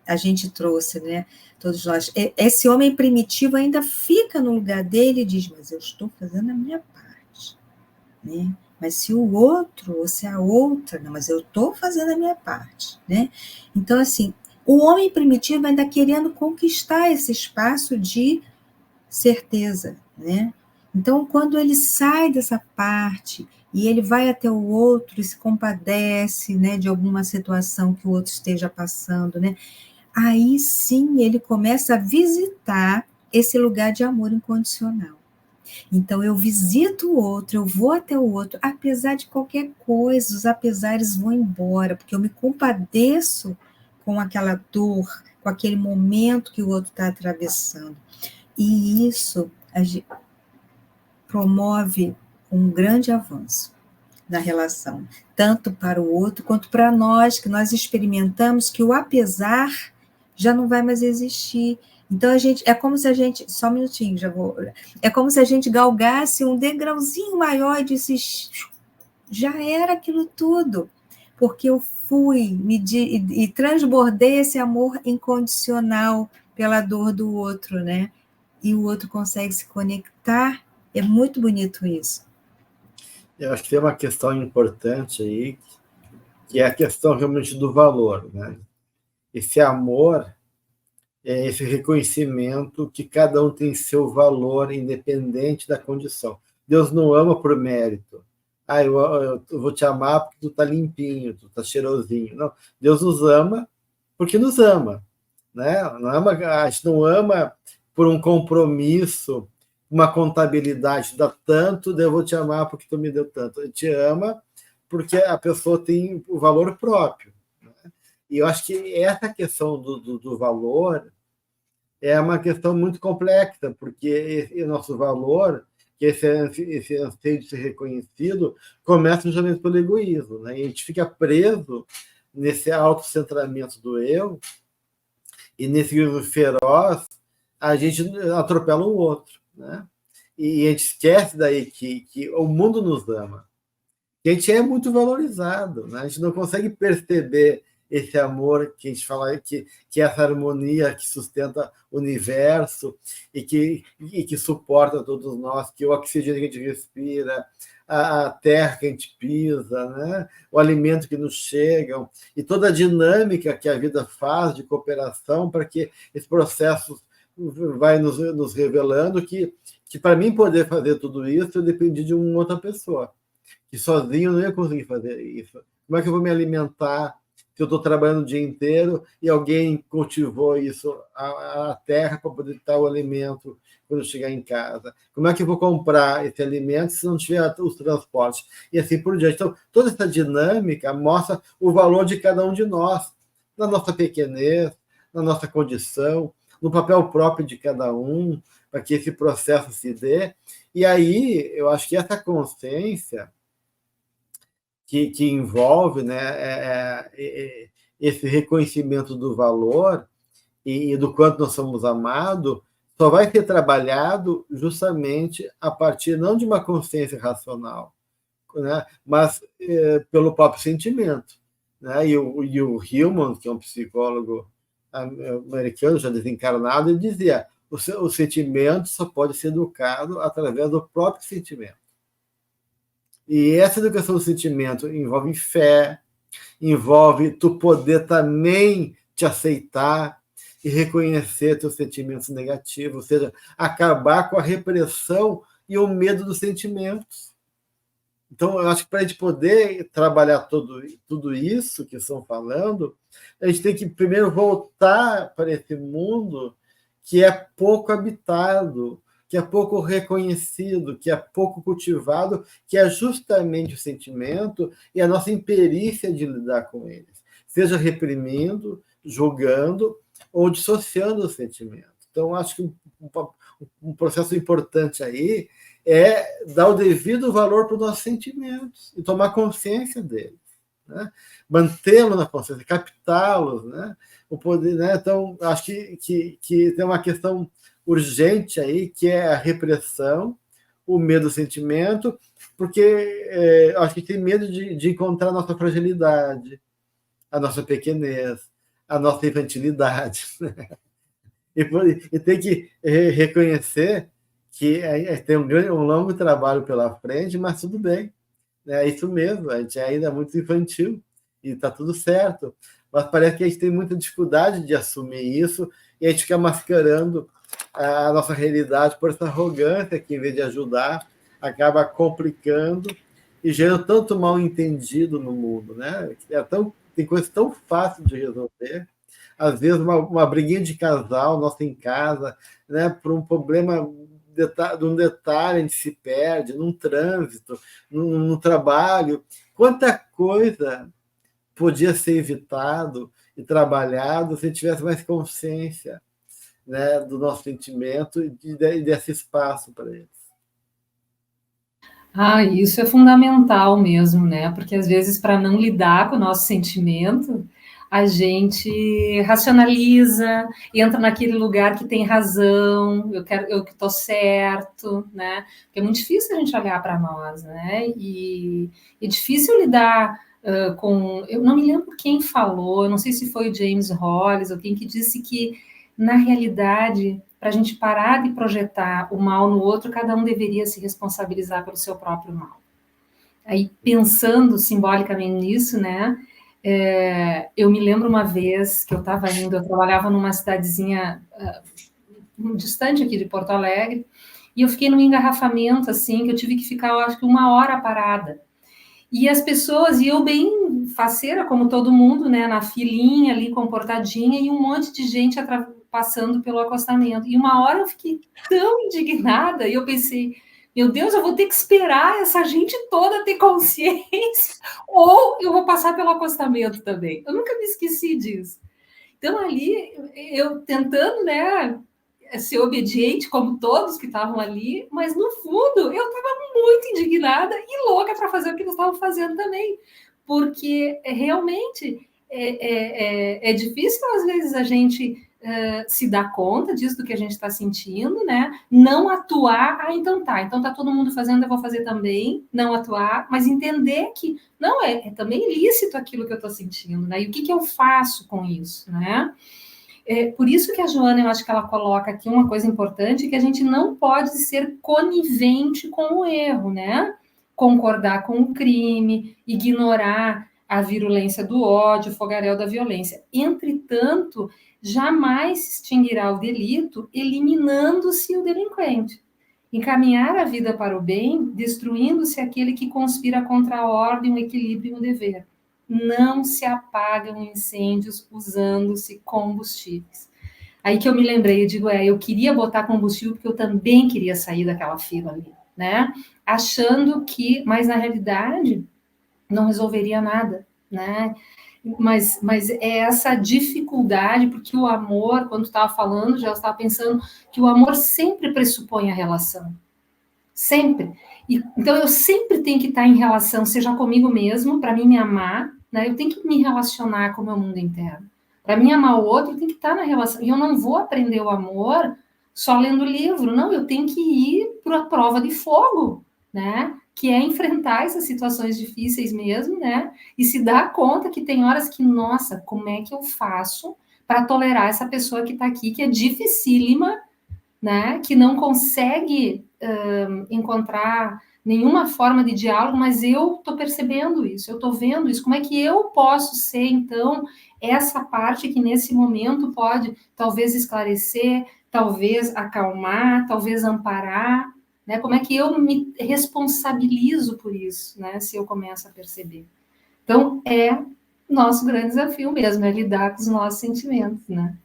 [SPEAKER 3] a gente trouxe, né? Todos nós. Esse homem primitivo ainda fica no lugar dele e diz, mas eu estou fazendo a minha parte, né? Mas se o outro, ou se a outra, não, mas eu estou fazendo a minha parte, né? Então, assim, o homem primitivo ainda querendo conquistar esse espaço de certeza, né? Então, quando ele sai dessa parte e ele vai até o outro e se compadece, né, de alguma situação que o outro esteja passando, né? Aí sim ele começa a visitar esse lugar de amor incondicional. Então eu visito o outro, eu vou até o outro, apesar de qualquer coisa, os apesares vão embora, porque eu me compadeço com aquela dor, com aquele momento que o outro está atravessando. E isso promove um grande avanço na relação, tanto para o outro quanto para nós, que nós experimentamos que o apesar já não vai mais existir. Então, é como se a gente, só um minutinho, é como se a gente galgasse um degrauzinho maior e disse, já era aquilo tudo, porque eu fui e transbordei esse amor incondicional pela dor do outro, né? E o outro consegue se conectar, é muito bonito isso.
[SPEAKER 1] Eu acho que tem uma questão importante aí, que é a questão realmente do valor, né? Esse amor é esse reconhecimento que cada um tem seu valor independente da condição. Deus não ama por mérito. Eu vou te amar porque tu tá limpinho, tu tá cheirosinho. Não, Deus nos ama porque nos ama, né? A gente não ama por um compromisso, uma contabilidade, tu dá tanto, eu vou te amar porque tu me deu tanto. Ele te ama porque a pessoa tem o valor próprio. Né? E eu acho que essa questão do valor é uma questão muito complexa, porque o nosso valor, que esse anseio de ser reconhecido, começa justamente pelo egoísmo. Né? E a gente fica preso nesse autocentramento do eu, e nesse egoísmo feroz, a gente atropela o outro. Né? E a gente esquece daí que o mundo nos ama, que a gente é muito valorizado. Né? A gente não consegue perceber esse amor que a gente fala que é essa harmonia que sustenta o universo e que suporta todos nós, que o oxigênio que a gente respira, a terra que a gente pisa, né? O alimento que nos chega, e toda a dinâmica que a vida faz de cooperação para que esse processo vai nos revelando que para mim poder fazer tudo isso, eu dependi de uma outra pessoa, que sozinho eu não ia conseguir fazer isso. Como é que eu vou me alimentar se eu estou trabalhando o dia inteiro e alguém cultivou isso, a terra, para poder dar o alimento quando eu chegar em casa? Como é que eu vou comprar esse alimento se não tiver os transportes? E assim por diante. Então, toda essa dinâmica mostra o valor de cada um de nós, na nossa pequenez, na nossa condição, no papel próprio de cada um, para que esse processo se dê. E aí, eu acho que essa consciência que envolve, né, esse reconhecimento do valor e do quanto nós somos amados, só vai ser trabalhado justamente a partir não de uma consciência racional, né, mas pelo próprio sentimento. Né? E o Hillman, que é um psicólogo americano, já desencarnado, ele dizia: o sentimento só pode ser educado através do próprio sentimento. E essa educação do sentimento envolve fé, envolve tu poder também te aceitar e reconhecer teus sentimentos negativos, ou seja, acabar com a repressão e o medo dos sentimentos. Então, eu acho que para a gente poder trabalhar tudo isso que estão falando, a gente tem que primeiro voltar para esse mundo que é pouco habitado, que é pouco reconhecido, que é pouco cultivado, que é justamente o sentimento e a nossa imperícia de lidar com eles, seja reprimindo, julgando ou dissociando o sentimento. Então, acho que um processo importante aí é dar o devido valor para os nossos sentimentos e tomar consciência deles, né? Mantê-los na consciência, captá-los, né? O poder, né? Então, acho que tem uma questão urgente aí, que é a repressão, o medo do sentimento, porque acho que tem medo de encontrar a nossa fragilidade, a nossa pequenez, a nossa infantilidade. Né? E tem que reconhecer que tem um longo trabalho pela frente, mas tudo bem. É isso mesmo, a gente ainda é muito infantil e está tudo certo. Mas parece que a gente tem muita dificuldade de assumir isso e a gente fica mascarando a nossa realidade por essa arrogância que, em vez de ajudar, acaba complicando e gerando tanto mal entendido no mundo. Né? Tem coisas tão fáceis de resolver. Às vezes, uma briguinha de casal nossa em casa, né, por um problema de um detalhe, a gente se perde, num trânsito, no trabalho. Quanta coisa podia ser evitado e trabalhado se a gente tivesse mais consciência, né, do nosso sentimento e desse espaço para eles.
[SPEAKER 2] Isso é fundamental mesmo, né? Porque às vezes, para não lidar com o nosso sentimento, a gente racionaliza, entra naquele lugar que tem razão, eu que estou certo, né? Porque é muito difícil a gente olhar para nós, né? E é difícil lidar com... Eu não me lembro quem falou, eu não sei se foi o James Hollis ou quem que disse que, na realidade, para a gente parar de projetar o mal no outro, cada um deveria se responsabilizar pelo seu próprio mal. Aí, pensando simbolicamente nisso, né? Eu me lembro uma vez que eu trabalhava numa cidadezinha distante aqui de Porto Alegre, e eu fiquei num engarrafamento, assim, que eu tive que ficar, eu acho que 1 hora parada. E as pessoas, e eu bem faceira, como todo mundo, né, na filinha ali, comportadinha, e um monte de gente passando pelo acostamento. E uma hora eu fiquei tão indignada, e eu pensei, meu Deus, eu vou ter que esperar essa gente toda ter consciência, ou eu vou passar pelo acostamento também. Eu nunca me esqueci disso. Então, ali, eu tentando, né, ser obediente, como todos que estavam ali, mas, no fundo, eu estava muito indignada e louca para fazer o que eles estavam fazendo também, porque realmente é difícil, às vezes, a gente se dar conta disso, do que a gente está sentindo, né? Não atuar, então tá todo mundo fazendo, eu vou fazer também, não atuar, mas entender que não é também ilícito aquilo que eu estou sentindo, né? E o que eu faço com isso, né? Por isso que a Joana, eu acho que ela coloca aqui uma coisa importante, que a gente não pode ser conivente com o erro, né? Concordar com o crime, ignorar a virulência do ódio, o fogaréu da violência. Entretanto, jamais se extinguirá o delito, eliminando-se o delinquente. Encaminhar a vida para o bem, destruindo-se aquele que conspira contra a ordem, o equilíbrio e o dever. Não se apagam incêndios usando-se combustíveis. Aí que eu me lembrei, eu digo, eu queria botar combustível porque eu também queria sair daquela fila ali, né? Achando que, mas na realidade, não resolveria nada, né? Mas é essa dificuldade, porque o amor, quando estava falando, já estava pensando que o amor sempre pressupõe a relação. Sempre. Então, eu sempre tenho que estar em relação, seja comigo mesmo, para mim me amar, né? Eu tenho que me relacionar com o meu mundo interno. Para mim amar o outro, eu tenho que estar na relação. E eu não vou aprender o amor só lendo livro, não, eu tenho que ir para a prova de fogo, né? Que é enfrentar essas situações difíceis mesmo, né? E se dar conta que tem horas que, nossa, como é que eu faço para tolerar essa pessoa que está aqui, que é dificílima, né? Que não consegue encontrar nenhuma forma de diálogo, mas eu estou percebendo isso, eu estou vendo isso. Como é que eu posso ser, então, essa parte que nesse momento pode talvez esclarecer, talvez acalmar, talvez amparar, né? Como é que eu me responsabilizo por isso, né? Se eu começo a perceber. Então, é nosso grande desafio mesmo, é lidar com os nossos sentimentos, né?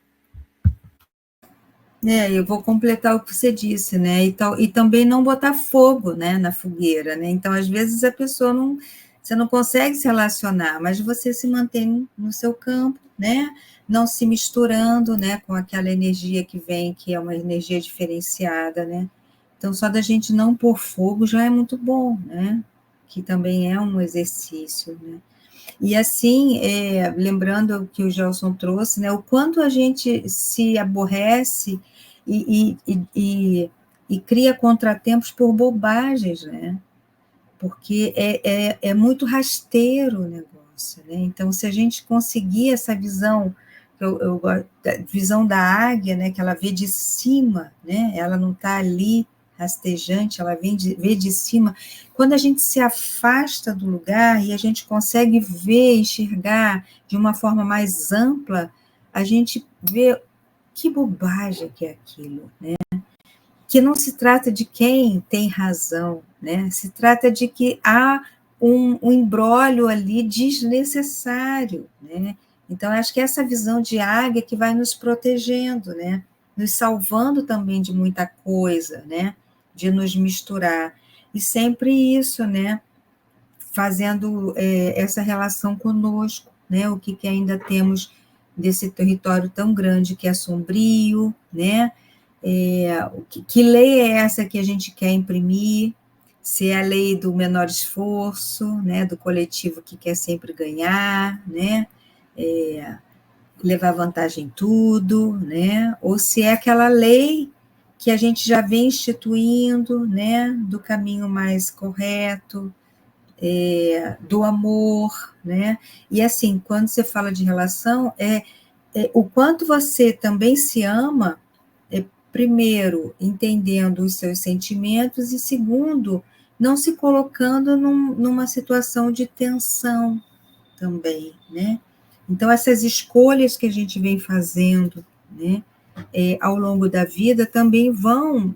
[SPEAKER 3] Eu vou completar o que você disse, né? E também não botar fogo, né, na fogueira, né? Então, às vezes, a pessoa não, você não consegue se relacionar, mas você se mantém no seu campo, né? Não se misturando, né, com aquela energia que vem, que é uma energia diferenciada, né? Então, só da gente não pôr fogo já é muito bom, né? Que também é um exercício, né? E assim, lembrando o que o Gelson trouxe, né, o quanto a gente se aborrece e cria contratempos por bobagens, né? Porque é muito rasteiro o negócio, né? Então, se a gente conseguir essa visão, visão da águia, né, que ela vê de cima, né? Ela não está ali rastejante, ela vê de cima. Quando a gente se afasta do lugar e a gente consegue ver, enxergar de uma forma mais ampla, a gente vê que bobagem que é aquilo, né? Que não se trata de quem tem razão, né? Se trata de que há um imbróglio ali desnecessário, né? Então, acho que essa visão de águia que vai nos protegendo, né? Nos salvando também de muita coisa, né? De nos misturar. E sempre isso, né? Fazendo essa relação conosco, né? O que ainda temos desse território tão grande que é sombrio, né? Que lei é essa que a gente quer imprimir? Se é a lei do menor esforço, né? Do coletivo que quer sempre ganhar, né? Levar vantagem em tudo, né? Ou se é aquela lei que a gente já vem instituindo, né? Do caminho mais correto, do amor, né? E assim, quando você fala de relação, o quanto você também se ama, primeiro, entendendo os seus sentimentos, e segundo, não se colocando numa situação de tensão também, né? Então, essas escolhas que a gente vem fazendo, né, ao longo da vida, também vão,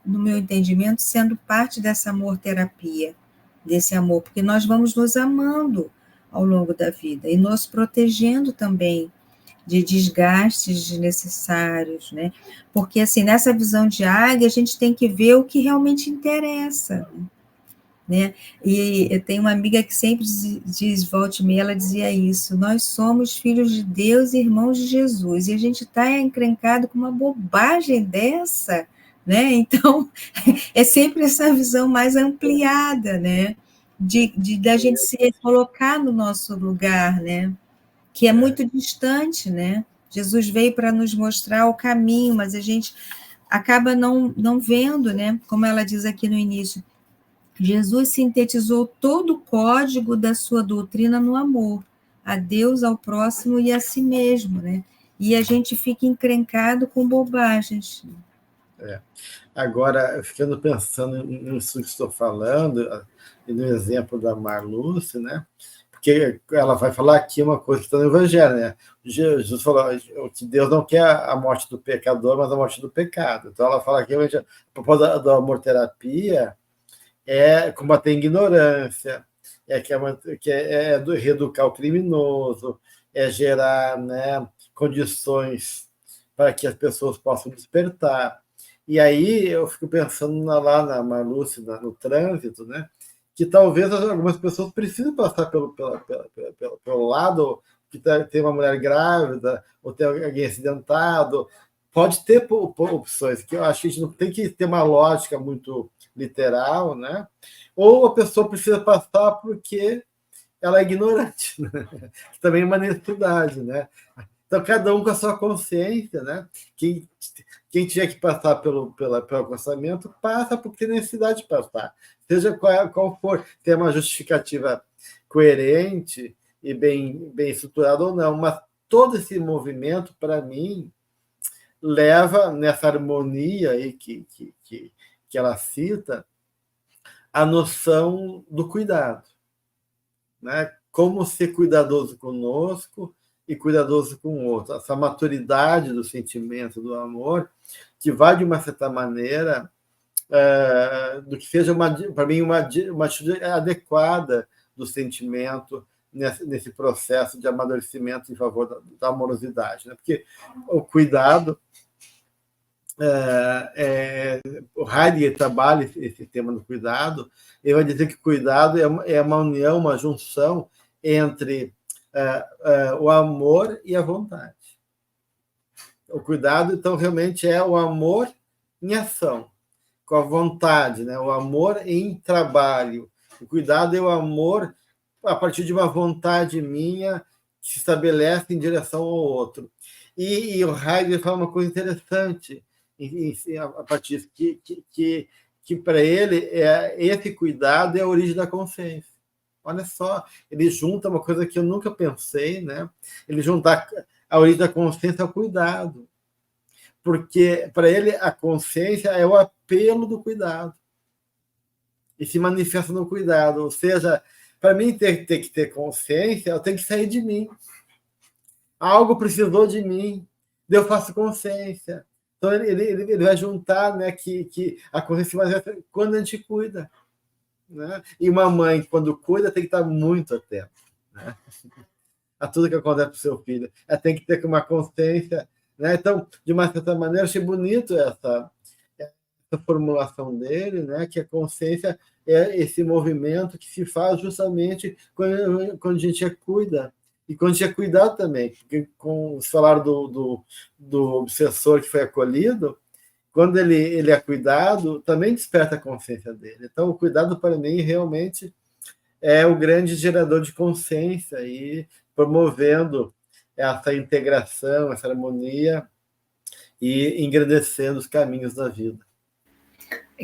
[SPEAKER 3] no meu entendimento, sendo parte dessa amor-terapia, desse amor, porque nós vamos nos amando ao longo da vida e nos protegendo também de desgastes desnecessários, né? Porque, assim, nessa visão de águia, a gente tem que ver o que realmente interessa, né? E eu tenho uma amiga que sempre diz, volta e meia, ela dizia isso: nós somos filhos de Deus e irmãos de Jesus, e a gente está encrencado com uma bobagem dessa, né? Então, é sempre essa visão mais ampliada, né? Da gente se colocar no nosso lugar, né? Que é muito distante, né? Jesus veio para nos mostrar o caminho, mas a gente acaba não vendo, né? Como ela diz aqui no início, Jesus sintetizou todo o código da sua doutrina no amor, a Deus, ao próximo e a si mesmo, né? E a gente fica encrencado com bobagens.
[SPEAKER 1] Agora, ficando pensando nisso que estou falando, e no exemplo da Marluce, né? Porque ela vai falar aqui uma coisa que está no Evangelho, né? Jesus falou que Deus não quer a morte do pecador, mas a morte do pecado. Então, ela fala aqui, a propósito da amor-terapia, combater a ignorância, reeducar o criminoso, gerar, né, condições para que as pessoas possam despertar. E aí eu fico pensando lá na Marluce, no trânsito, né, que talvez algumas pessoas precisem passar pelo lado que tem uma mulher grávida, ou tem alguém acidentado. Pode ter opções, que eu acho que a gente não tem que ter uma lógica muito literal, né? Ou a pessoa precisa passar porque ela é ignorante, né? Que também é uma necessidade, né? Então, cada um com a sua consciência, né? Quem tiver que passar pelo aconselhamento, passa porque tem necessidade de passar. Seja qual for, ter uma justificativa coerente e bem estruturada ou não. Mas todo esse movimento, para mim, leva nessa harmonia aí que ela cita, a noção do cuidado, né? Como ser cuidadoso conosco e cuidadoso com o outro. Essa maturidade do sentimento, do amor, que vai, de uma certa maneira, do que seja, para mim, uma atitude adequada do sentimento nesse processo de amadurecimento em favor da amorosidade, né? Porque o cuidado, o Heidegger trabalha esse tema do cuidado, ele vai dizer que cuidado é uma união, uma junção entre o amor e a vontade. O cuidado, então, realmente é o amor em ação, com a vontade, né? O amor em trabalho. O cuidado é o amor a partir de uma vontade minha que se estabelece em direção ao outro. E o Heidegger fala uma coisa interessante a partir que para ele esse cuidado é a origem da consciência. Olha só, ele junta uma coisa que eu nunca pensei, né? Ele junta a origem da consciência ao cuidado, porque para ele a consciência é o apelo do cuidado e se manifesta no cuidado. Ou seja, para mim ter que ter consciência, eu tenho que sair de mim. Algo precisou de mim, eu faço consciência. Então ele vai juntar, né, que a consciência se manifesta quando a gente cuida, né? E uma mãe, quando cuida, tem que estar muito atenta, né, a tudo que acontece com o seu filho. Ela tem que ter uma consciência, né? Então, de uma certa maneira, achei bonito essa formulação dele, né? Que a consciência é esse movimento que se faz justamente quando a gente cuida. E quando a gente é cuidado também, porque com o falar do obsessor que foi acolhido, quando ele é cuidado, também desperta a consciência dele. Então, o cuidado, para mim, realmente é o grande gerador de consciência e promovendo essa integração, essa harmonia e engrandecendo os caminhos da vida.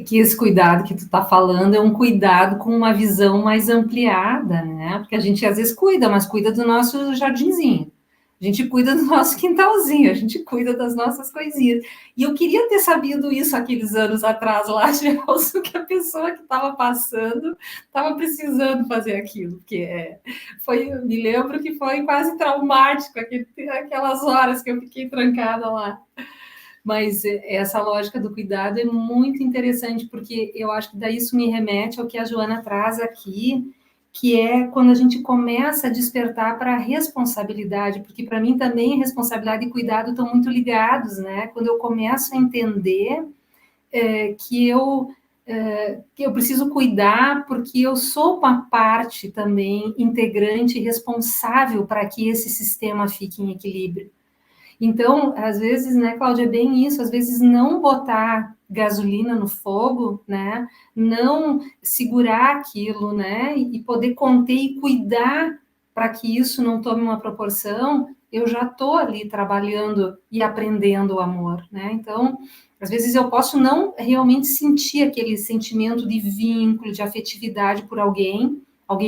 [SPEAKER 2] Que esse cuidado que tu está falando é um cuidado com uma visão mais ampliada, né? Porque a gente às vezes cuida, mas cuida do nosso jardinzinho, a gente cuida do nosso quintalzinho, a gente cuida das nossas coisinhas. E eu queria ter sabido isso aqueles anos atrás lá, Gelson, que a pessoa que estava passando estava precisando fazer aquilo, porque me lembro que foi quase traumático aquelas horas que eu fiquei trancada lá. Mas essa lógica do cuidado é muito interessante, porque eu acho que daí isso me remete ao que a Joana traz aqui, que é quando a gente começa a despertar para a responsabilidade, porque para mim também responsabilidade e cuidado estão muito ligados, né? Quando eu começo a entender que eu preciso cuidar porque eu sou uma parte também integrante e responsável para que esse sistema fique em equilíbrio. Então, às vezes, né, Cláudia, é bem isso, às vezes não botar gasolina no fogo, né, não segurar aquilo, né, e poder conter e cuidar para que isso não tome uma proporção, eu já estou ali trabalhando e aprendendo o amor, né, então, às vezes eu posso não realmente sentir aquele sentimento de vínculo, de afetividade por alguém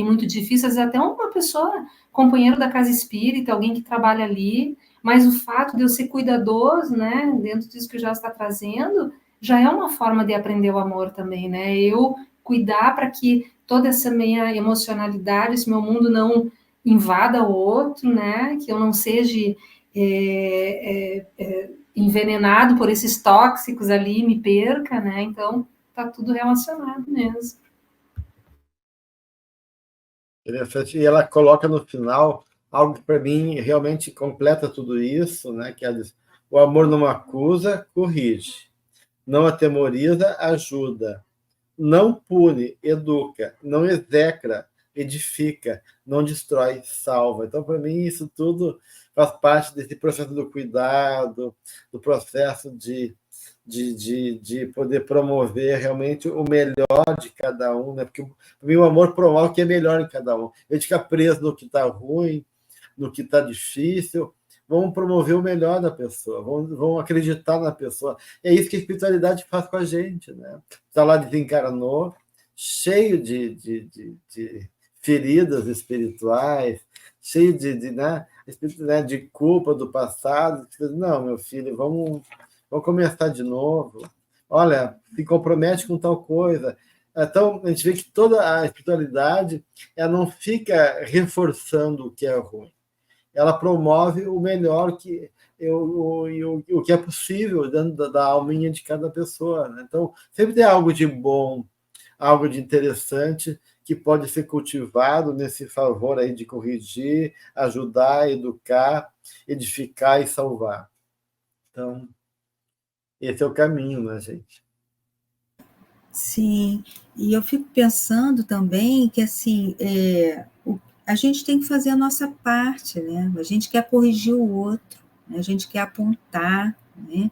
[SPEAKER 2] muito difícil, às vezes até uma pessoa, companheiro da casa espírita, alguém que trabalha ali, mas o fato de eu ser cuidadoso, né, dentro disso que o já está trazendo, já é uma forma de aprender o amor também, né? Eu cuidar para que toda essa minha emocionalidade, esse meu mundo não invada o outro, né? Que eu não seja envenenado por esses tóxicos ali, me perca, né? Então, tá tudo relacionado mesmo.
[SPEAKER 1] Interessante. E ela coloca no final algo que, para mim, realmente completa tudo isso, né? Que ela diz: o amor não acusa, corrige. Não atemoriza, ajuda. Não pune, educa. Não execra, edifica. Não destrói, salva. Então, para mim, isso tudo faz parte desse processo do cuidado, do processo de poder promover realmente o melhor de cada um, né? Porque para mim o amor promove o que é melhor em cada um. A gente fica preso no que está ruim, no que está difícil. Vamos promover o melhor da pessoa, vamos acreditar na pessoa. É isso que a espiritualidade faz com a gente, né? Está lá, desencarnou, cheio de feridas espirituais, cheio de culpa do passado. Não, meu filho, vamos começar de novo. Olha, se compromete com tal coisa. Então, a gente vê que toda a espiritualidade ela não fica reforçando o que é ruim. Ela promove o melhor o que é possível dentro da alminha de cada pessoa, né? Então, sempre tem algo de bom, algo de interessante que pode ser cultivado nesse favor aí de corrigir, ajudar, educar, edificar e salvar. Então, esse é o caminho, né, gente?
[SPEAKER 3] Sim, e eu fico pensando também que, assim, a gente tem que fazer a nossa parte, né? A gente quer corrigir o outro, né? A gente quer apontar, né?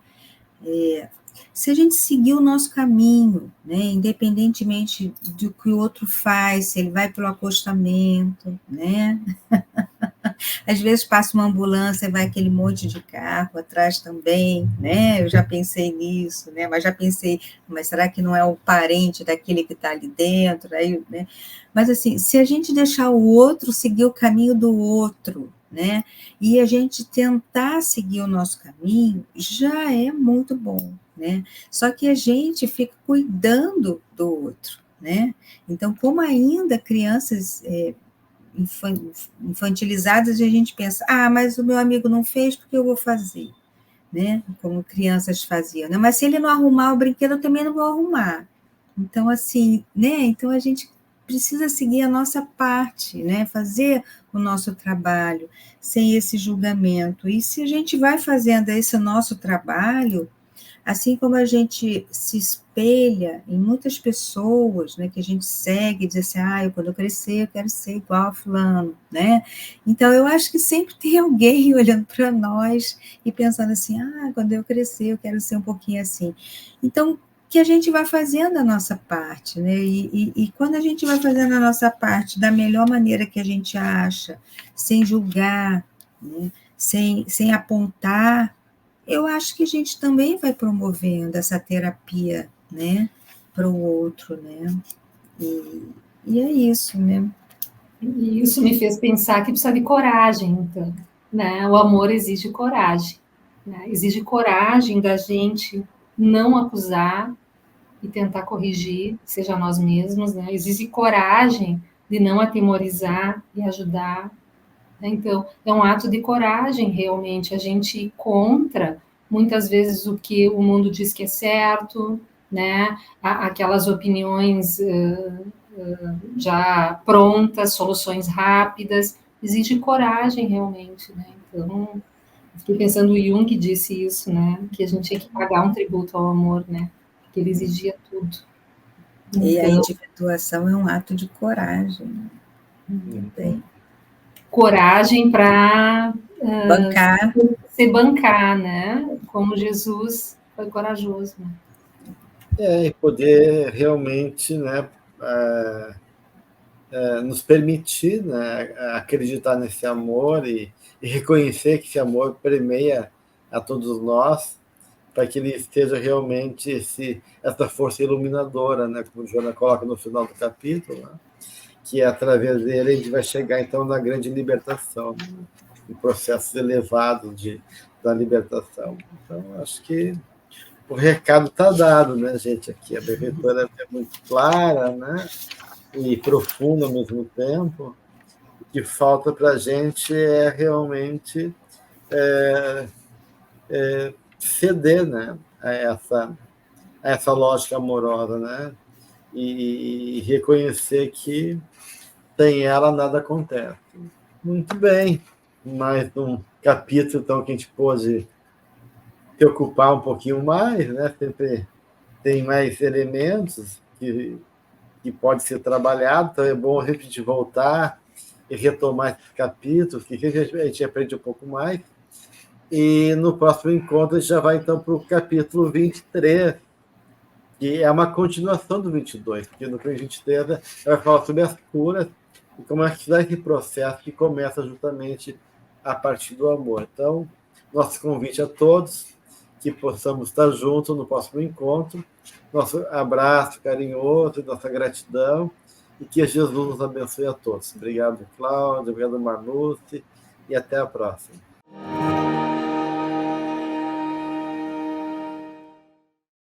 [SPEAKER 3] Se a gente seguir o nosso caminho, né? Independentemente do que o outro faz, se ele vai pelo acostamento, né? Às vezes passa uma ambulância, vai aquele monte de carro atrás também, né? Eu já pensei nisso, né? Mas já pensei, mas será que não é o parente daquele que está ali dentro? Aí, né? Mas assim, se a gente deixar o outro seguir o caminho do outro, né? E a gente tentar seguir o nosso caminho, já é muito bom, né? Só que a gente fica cuidando do outro, né? Então, como ainda crianças infantilizadas, e a gente pensa, mas o meu amigo não fez, porque eu vou fazer, né? Como crianças faziam, né? Mas se ele não arrumar o brinquedo, eu também não vou arrumar. Então, assim, né? Então, a gente precisa seguir a nossa parte, né? Fazer o nosso trabalho, sem esse julgamento. E se a gente vai fazendo esse nosso trabalho, assim como a gente se espelha em muitas pessoas, né, que a gente segue e diz assim, quando eu crescer, eu quero ser igual a fulano, né? Então, eu acho que sempre tem alguém olhando para nós e pensando assim, quando eu crescer, eu quero ser um pouquinho assim. Então, que a gente vai fazendo a nossa parte, né? E quando a gente vai fazendo a nossa parte da melhor maneira que a gente acha, sem julgar, né? Sem apontar, eu acho que a gente também vai promovendo essa terapia, né, para o outro, né, e é isso, né.
[SPEAKER 2] E isso me fez pensar que precisa de coragem, então, né, o amor exige coragem, né, exige coragem da gente não acusar e tentar corrigir, seja nós mesmos, né, exige coragem de não atemorizar e ajudar, né? Então, é um ato de coragem, realmente, a gente ir contra, muitas vezes, o que o mundo diz que é certo, né? Aquelas opiniões já prontas, soluções rápidas, exige coragem, realmente, né? Então, fiquei pensando, o Jung disse isso, né? Que a gente tinha que pagar um tributo ao amor, né? Porque ele exigia tudo.
[SPEAKER 3] E a
[SPEAKER 2] Então,
[SPEAKER 3] individuação é um ato de coragem, também.
[SPEAKER 2] coragem para
[SPEAKER 3] Bancar.
[SPEAKER 2] se bancar, né? Como Jesus foi corajoso. Né?
[SPEAKER 1] E poder realmente, né, nos permitir, né, acreditar nesse amor e reconhecer que esse amor permeia a todos nós, para que ele esteja realmente essa força iluminadora, né, como Joana coloca no final do capítulo, né, que através dele a gente vai chegar então na grande libertação, né, em processos elevados da libertação. Então, acho que o recado está dado, né, gente? Aqui a benfeitora é muito clara, né, e profunda ao mesmo tempo. O que falta para a gente é realmente ceder, né, a essa lógica amorosa, né, e reconhecer que sem ela nada acontece. Muito bem, mais um capítulo então que a gente pôde se ocupar um pouquinho mais, né? Sempre tem mais elementos que pode ser trabalhado, então é bom a gente voltar e retomar esses capítulos, que a gente aprende um pouco mais. E no próximo encontro a gente já vai, então, para o capítulo 23, que é uma continuação do 22, porque no capítulo 23 vai falar sobre as curas e como é que se dá esse processo que começa justamente a partir do amor. Então, nosso convite a todos, que possamos estar juntos no próximo encontro. Nosso abraço carinhoso, nossa gratidão, e que Jesus nos abençoe a todos. Obrigado, Cláudia, obrigado, Marluce, e até a próxima.